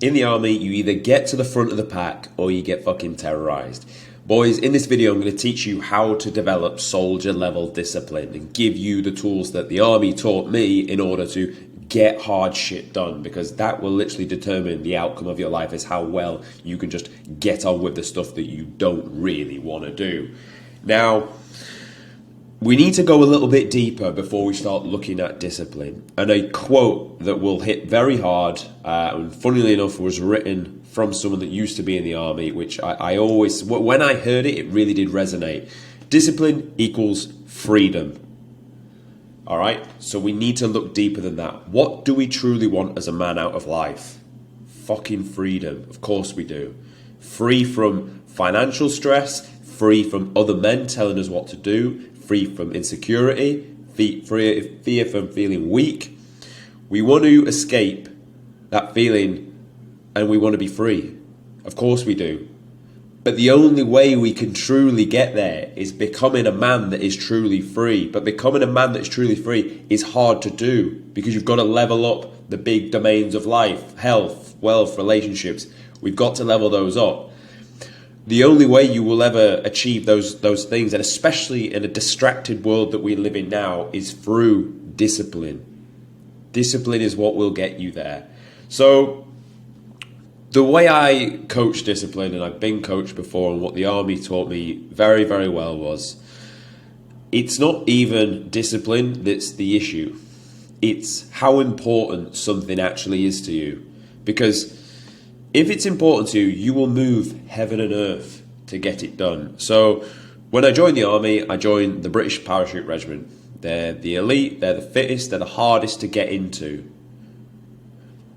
In the army, you either get to the front of the pack or you get fucking terrorized. Boys, in this video, I'm going to teach you how to develop soldier level discipline and give you the tools that the army taught me in order to get hard shit done, because that will literally determine the outcome of your life, is how well you can just get on with the stuff that you don't really want to do. Now, we need to go a little bit deeper before we start looking at discipline. And a quote that will hit very hard, and funnily enough, was written from someone that used to be in the army, which I always, when I heard it, it really did resonate. Discipline equals freedom. All right? So we need to look deeper than that. What do we truly want as a man out of life? Fucking freedom. Of course we do. Free from financial stress, free from other men telling us what to do, free from insecurity, fear from feeling weak. We want to escape that feeling and we want to be free. Of course we do. But the only way we can truly get there is becoming a man that is truly free. But becoming a man that is truly free is hard to do, because you've got to level up the big domains of life: health, wealth, relationships. We've got to level those up. The only way you will ever achieve those things, and especially in a distracted world that we live in now, is through discipline. Discipline is what will get you there. So the way I coach discipline, and I've been coached before, and what the army taught me very, very well, was it's not even discipline that's the issue. It's how important something actually is to you. Because if it's important to you, you will move heaven and earth to get it done. So when I joined the army, I joined the British Parachute Regiment. They're the elite, they're the fittest, they're the hardest to get into.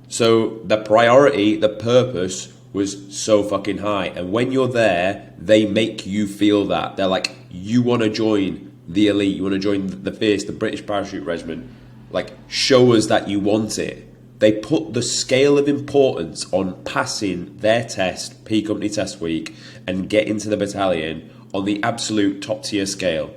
So the priority, the purpose was so fucking high. And when you're there, they make you feel that. They're like, you want to join the elite, you want to join the fierce, the British Parachute Regiment. Like, show us that you want it. They put the scale of importance on passing their test, P Company Test Week, and getting to the battalion on the absolute top tier scale.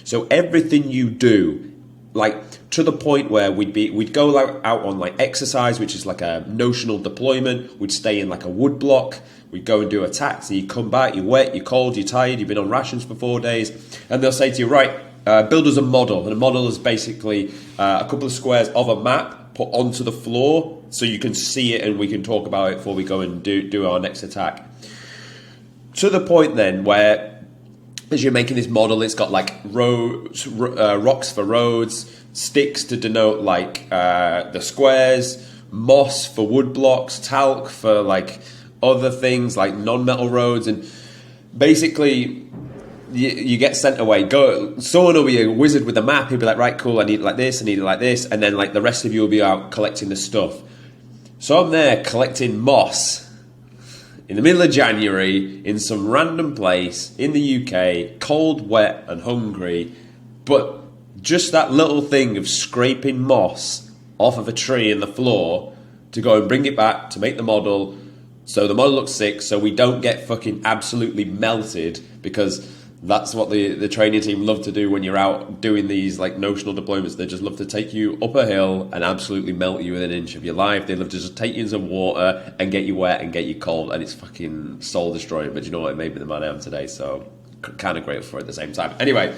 So everything you do, like to the point where we'd go out on like exercise, which is like a notional deployment. We'd stay in like a wood block. We'd go and do attacks. And you come back, you're wet, you're cold, you're tired, you've been on rations for 4 days, and they'll say to you, right, build us a model. And a model is basically a couple of squares of a map put onto the floor so you can see it and we can talk about it before we go and do our next attack. To the point then where, as you're making this model, it's got like roads, rocks for roads, sticks to denote like the squares, moss for wood blocks, talc for like other things like non-metal roads, and basically you get sent away. Someone will be a wizard with a map. He'll be like, right, cool, I need it like this, I need it like this, and then like the rest of you will be out collecting the stuff. So I'm there collecting moss in the middle of January in some random place in the UK, cold, wet, and hungry. But just that little thing of scraping moss off of a tree in the floor to go and bring it back to make the model, so the model looks sick, so we don't get fucking absolutely melted, because that's what the training team love to do when you're out doing these like notional deployments. They just love to take you up a hill and absolutely melt you within an inch of your life. They love to just take you in some water and get you wet and get you cold, and it's fucking soul destroying. But you know what? It made me the man I am today, so kind of grateful for it at the same time. Anyway,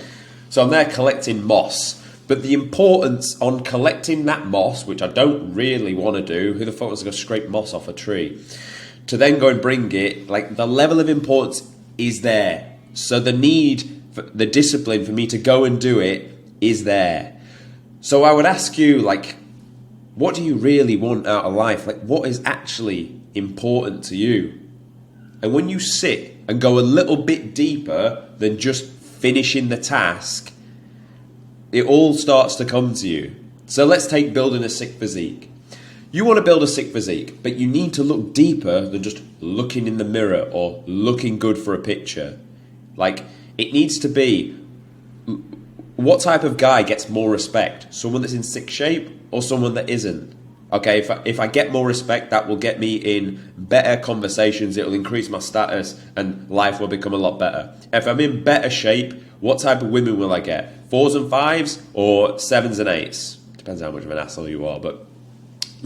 so I'm there collecting moss. But the importance on collecting that moss, which I don't really want to do, who the fuck was going to scrape moss off a tree, to then go and bring it, like the level of importance is there. So the need, for the discipline for me to go and do it is there. So I would ask you, like, what do you really want out of life? Like, what is actually important to you? And when you sit and go a little bit deeper than just finishing the task, it all starts to come to you. So let's take building a sick physique. You want to build a sick physique, but you need to look deeper than just looking in the mirror or looking good for a picture. Like, it needs to be, what type of guy gets more respect? Someone that's in sick shape or someone that isn't? Okay, if I get more respect, that will get me in better conversations, it will increase my status, and life will become a lot better. If I'm in better shape, what type of women will I get? 4s and 5s or 7s and 8s? Depends how much of an asshole you are, but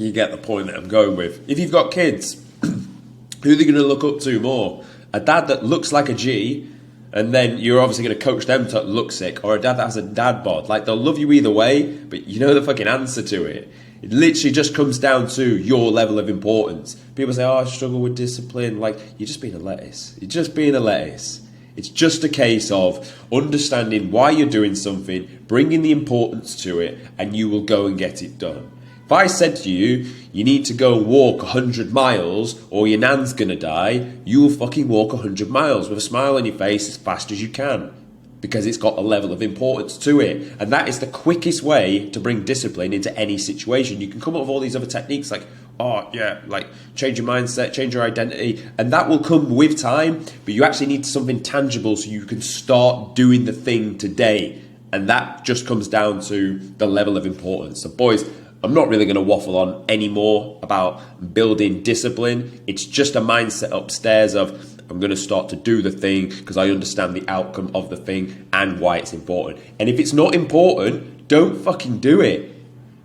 You get the point that I'm going with. If you've got kids, who are they going to look up to more? A dad that looks like a G, and then you're obviously going to coach them to look sick, or a dad that has a dad bod. Like, they'll love you either way, but you know the fucking answer to it. It literally just comes down to your level of importance. People say, oh, I struggle with discipline. Like, you're just being a lettuce. You're just being a lettuce. It's just a case of understanding why you're doing something, bringing the importance to it, and you will go and get it done. If I said to you, you need to go and walk 100 miles or your nan's going to die, you will fucking walk 100 miles with a smile on your face as fast as you can, because it's got a level of importance to it. And that is the quickest way to bring discipline into any situation. You can come up with all these other techniques like, oh yeah, like change your mindset, change your identity, and that will come with time, but you actually need something tangible so you can start doing the thing today. And that just comes down to the level of importance. So boys, I'm not really going to waffle on anymore about building discipline. It's just a mindset upstairs of, I'm going to start to do the thing because I understand the outcome of the thing and why it's important. And if it's not important, don't fucking do it.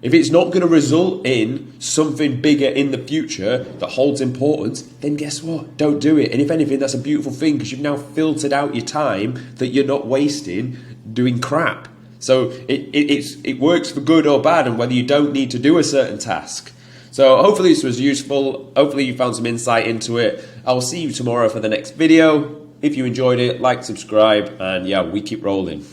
If it's not going to result in something bigger in the future that holds importance, then guess what? Don't do it. And if anything, that's a beautiful thing because you've now filtered out your time that you're not wasting doing crap. So it works for good or bad, and whether you don't need to do a certain task. So hopefully this was useful. Hopefully you found some insight into it. I will see you tomorrow for the next video. If you enjoyed it, like, subscribe, and yeah, we keep rolling.